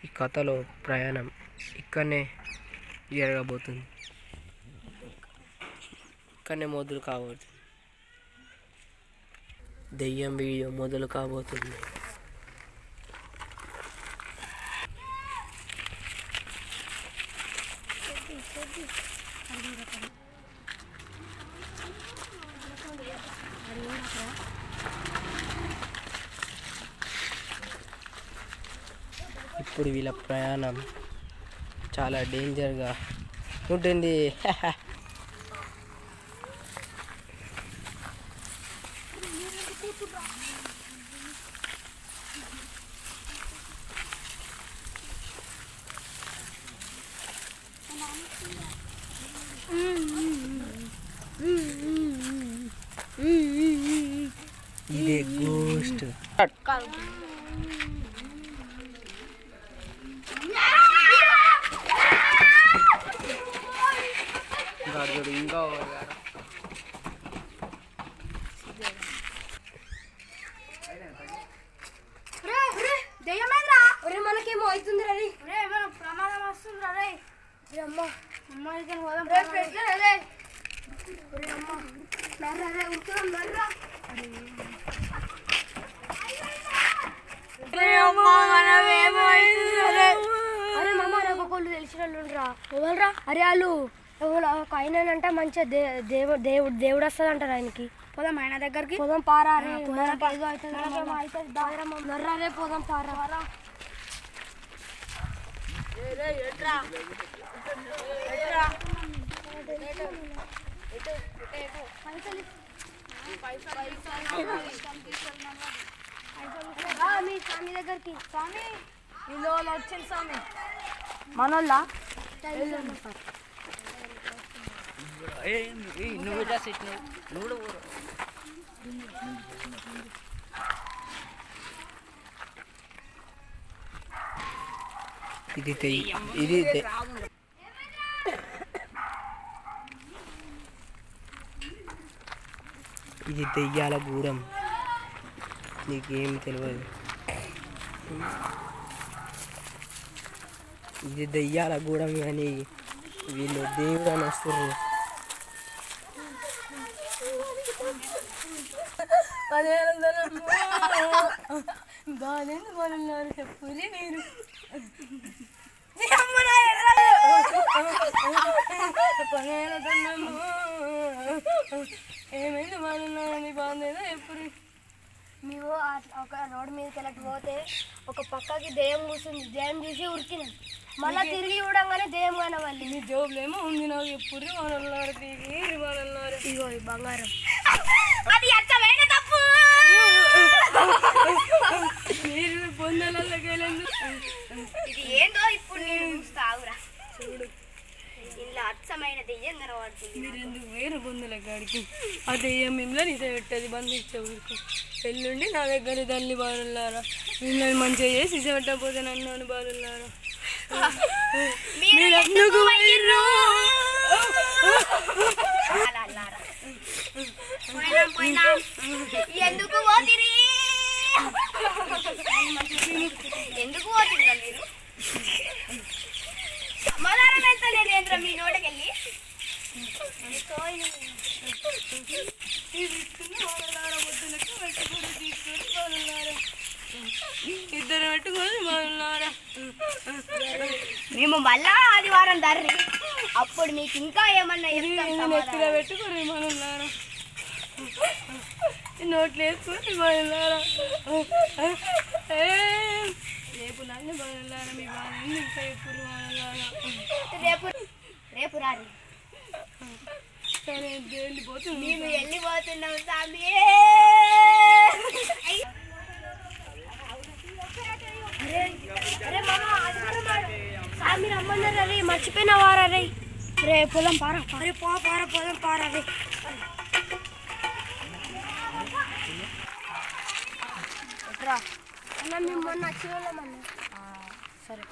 ఈ కథలో ప్రయాణం ఇక్కడనే జరగబోతుంది, ఇక్కడనే మొదలు కాబోతుంది. దెయ్యం వీడియో మొదలు కాబోతుంది. ఇప్పుడు వీళ్ళ ప్రయాణం చాలా డేంజర్గా ఉంటుంది. ఇదే గోస్ట్. ఇంకా మనకేమో అవుతుంది రే, ప్రమాదం వస్తుంది రే. అమ్మ అమ్మ ఇక్కడ పోదాం రే. అరే మామ నాకు ఒకళ్ళు తెలిసిన వాళ్ళురా. ఎవరురా? అరే వాళ్ళు ఒక ఆయనంట మంచిగా దేవుడు వస్తుంది అంటారు ఆయనకి. పోదాం ఆయన దగ్గరికి. పోదాం పారా రే. రే పోదాం పారా. మీ స్వామి దగ్గరికి. స్వామి వీళ్ళు వచ్చింది స్వామి మనోళ్ళ. ఇది దెయ్యాల గూడెం, నీకేం తెలియదు. ఇది దెయ్యాల గూడెం కానీ వీళ్ళు దేవుడు అని వస్తారు. ఏమైంది బాగున్నారని బాగుందేదో ఎప్పుడు. నీవు ఒక రోడ్డు మీదకి వెళ్ళకి పోతే ఒక పక్కకి దెయ్యం కూర్చుంది. దెయ్యం చూసి ఉరికినాం. మళ్ళీ తిరిగి చూడంగానే దెయ్యం కానవాలి. నీ జోబులు ఏమో ఉంది. నాకు ఎప్పుడు మనన్నారు మనన్నారు. ఇగో ఈ బంగారం అది అచ్చమైన తప్పు. మీరు పొందలకి ఇది ఏందో ఇప్పుడు నేను చూస్తావురా. చూడు ఇలా అచ్చమైన దెయ్యం కనబడుతుంది. మీరు ఎందుకు వేరు పొందల కాడికి? ఆ దెయ్యం మిమ్మల్ని నిజ పెట్టది బంధించే ఊరికి. ఎల్లుండి నా దగ్గర తల్లి బాలున్నారా. మిమ్మల్ని మంచిగా చేసి ఇస పెట్టకపోతే నన్ను బాలున్నారా. ఎందుకు పోతిరి? ఎందుకు పోతుందా మీరు? సమాధానం వెళ్తలేదేంద్ర మీ నోటకెళ్ళి. ఇద్దరు పెట్టుకొని బాగున్నారా. మేము మళ్ళా ఆదివారం దర్రి అప్పుడు మీకు ఇంకా ఏమన్నా ఎత్తుగా పెట్టుకొని బాగున్నారా. నోట్లు వేసుకొని బాగున్నారా. రేపు నన్ను బాగున్నారా. మీ బాగా ఇంకా ఎప్పుడు బాగున్నారా. రేపు రారి. సరే వెళ్ళిపోతుంది. మేము వెళ్ళిపోతున్నాం స్వామి. స్వామి రమ్మన్నారు రే. మర్చిపోయిన వారా రే. రే పొలం పారా. అరే పారా పొలం పారా రే. అన్న మేము మొన్న వచ్చిన వాళ్ళమన్నా. సరే